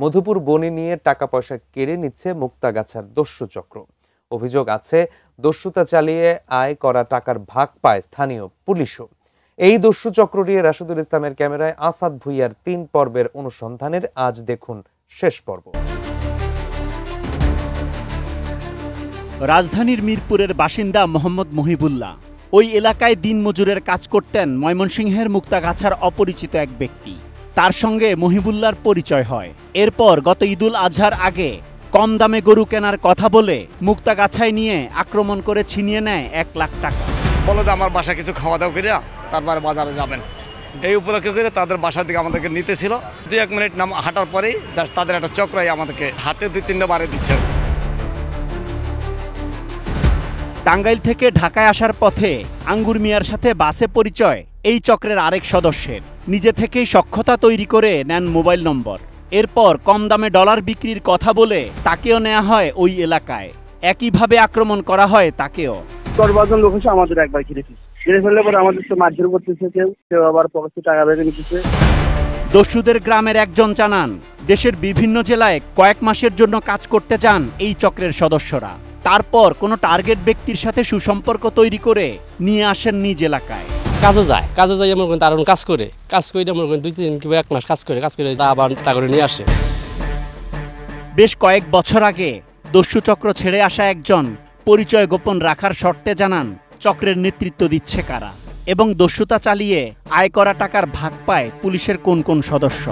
মধুপুর বনে নিয়ে টাকা পয়সা কেড়ে নিচ্ছে মুক্তাগাছার দস্যু চক্র। অভিযোগ আছে দস্যুতা চালিয়ে আয় করা টাকার ভাগ পায় স্থানীয় পুলিশও। এই দস্যু চক্র নিয়ে রাশেদুল ইসলামের ক্যামেরায় আসাদ ভুইয়ার ৩ পর্বের অনুসন্ধানের আজ দেখুন শেষ পর্ব। রাজধানীর মিরপুরের বাসিন্দা মোহাম্মদ মহিবুল্লাহ ওই এলাকায় দিনমজুরের কাজ করতেন মুক্তাগাছার মুক্তাগাছার অপরিচিত এক ব্যক্তি। তার সঙ্গে মহিবুল্লাহর পরিচয় হয়। এরপর গত ঈদুল আজহার আগে কম দামে গরু কেনার কথা বলে মুক্তাগাছায় নিয়ে আক্রমণ করে ছিনিয়ে নেয় ১ লাখ টাকা। বলো যে আমার বাসা কিছু খাওয়া দাওয়া করিয়া তারপরে বাজারে যাবেন, এই উপলক্ষে করে তাদের বাসার দিকে আমাদেরকে নিতেছিল। ২-১ মিনিট নাম হাঁটার পরেই জাস্ট তাদের একটা চক্রাই আমাদেরকে হাতে ২-৩টা বারে দিচ্ছে। টাঙ্গাইল থেকে ঢাকায় আসার পথে আঙ্গুর মিয়ার সাথে বাসে পরিচয় এই চক্রের আরেক সদস্যের। নিজে থেকেই সখ্যতা তৈরি করে নেন মোবাইল নম্বর। এরপর কম দামে ডলার বিক্রির কথা বলে তাকেও নেওয়া হয় ওই এলাকায়। একইভাবে আক্রমণ করা হয় তাকেও। ১০-১২ জন লোক এসে আমাদের একবার ঘিরে ফেললে পরে আমাদের মারধর করতেছে, কেউ আবার পকেটে টাকা বের নিতেছে। দস্যুদের গ্রামের একজন জানান, দেশের বিভিন্ন জেলায় কয়েক মাসের জন্য কাজ করতে চান এই চক্রের সদস্যরা। তারপর কোনো টার্গেট ব্যক্তির সাথে সুসম্পর্ক তৈরি করে নিয়ে আসেন নিজ এলাকায়। কাজে যাই আমার তার কাজ করে আমার ২-৩ কিংবা ১ মাস কাজ করে আবার তা করে নিয়ে আসে। বেশ কয়েক বছর আগে দস্যু চক্র ছেড়ে আসা একজন পরিচয় গোপন রাখার শর্তে জানান চক্রের নেতৃত্ব দিচ্ছে কারা এবং দস্যুতা চালিয়ে আয় করা টাকার ভাগ পায় পুলিশের কোন কোন সদস্য।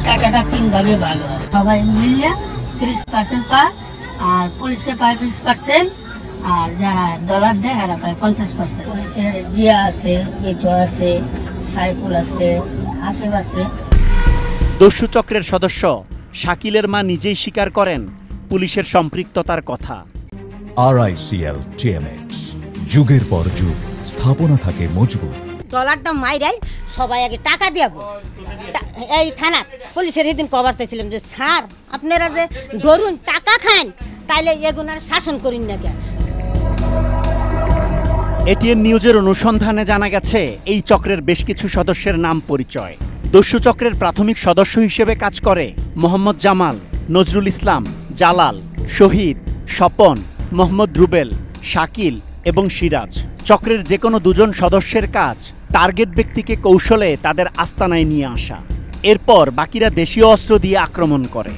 টাকাটা ৩ ভাগে ভাগ হয়, সবাই মিলে ৩০% পায়, আর পুলিশে পায় ২০%, আর যারা ডলার দেয় এরা পায় ৫০%। পুলিশের জিয়া আছে, মিঠু আছে, সাইফুল আছে, আসিফ আছে। দস্যু চক্রের সদস্য শাকিলের মা নিজেই স্বীকার করেন পুলিশের সম্পৃক্ততার কথা। RICL TMX, যুগের পর যুগ স্থাপনা থাকে মজবুত। ডলারটা মাইরাই সবাই আগে টাকা দিব। এই থানা পুলিশের সেদিন কভার চাইছিলাম যে স্যার আপনারা যে ধরুন টাকা খান, তাইলে এগুলোর শাসন করেন না কেন। এটিএন নিউজের অনুসন্ধানে জানা গেছে এই চক্রের বেশ কিছু সদস্যের নাম পরিচয়। দস্যু চক্রের প্রাথমিক সদস্য হিসেবে কাজ করে মোহাম্মদ জামাল, নজরুল ইসলাম, জালাল, শহীদ, স্বপন, মোহাম্মদ রুবেল, শাকিল এবং সিরাজ। চক্রের যে কোনো ২ জন সদস্যের কাজ টার্গেট ব্যক্তিকে কৌশলে তাদের আস্তানায় নিয়ে আসা। এরপর বাকিরা দেশীয় অস্ত্র দিয়ে আক্রমণ করে।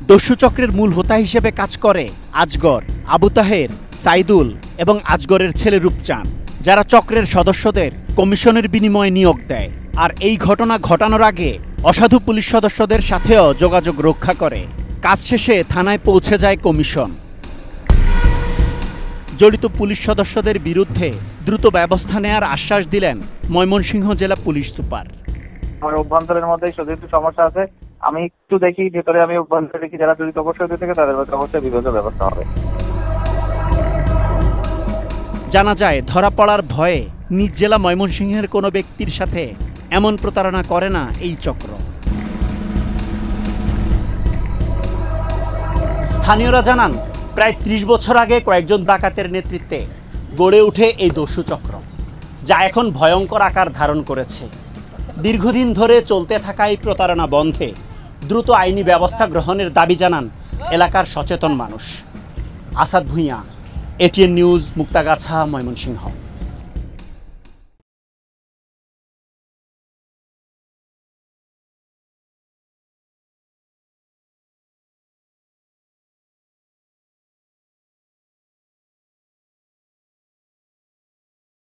দস্যু চক্রের মূল হোতা হিসেবে কাজ করে আজগর, আবু তাহের, সাইদুল এবং আজগরের ছেলে রূপচান, যারা চক্রের সদস্যদের কমিশনের বিনিময়ে নিয়োগ দেয়। আর এই ঘটনা ঘটানোর আগে অসাধু পুলিশ সদস্যদের সাথেও যোগাযোগ রক্ষা করে। কাজ শেষে থানায় পৌঁছে যায় কমিশন। জড়িত পুলিশ সদস্যদের বিরুদ্ধে দ্রুত ব্যবস্থা নেয়ার আশ্বাস দিলেন ময়মনসিংহ জেলা পুলিশ সুপার। আমার অভ্যন্তরের মধ্যে একটু সমস্যা আছে, আমি একটু দেখি ভেতরে, আমি অভ্যন্তরে দেখি যারা জড়িত অবশ্যই থেকে তাদের মধ্যে অবশ্যই বিভাগ ব্যবস্থা হবে। জানা যায় ধরা পড়ার ভয়ে নিজ জেলা ময়মনসিংহের কোনো ব্যক্তির সাথে এমন প্রতারণা করে না এই চক্র। স্থানীয়রা জানান প্রায় ৩০ বছর আগে কয়েকজন ডাকাতের নেতৃত্বে গড়ে ওঠে এই দস্যু চক্র, যা এখন ভয়ঙ্কর আকার ধারণ করেছে। দীর্ঘদিন ধরে চলতে থাকা এই প্রতারণা বন্ধে দ্রুত আইনি ব্যবস্থা গ্রহণের দাবি জানান এলাকার সচেতন মানুষ। Asad Bhuiyan, ATN news, Muktagacha, Mymensingh.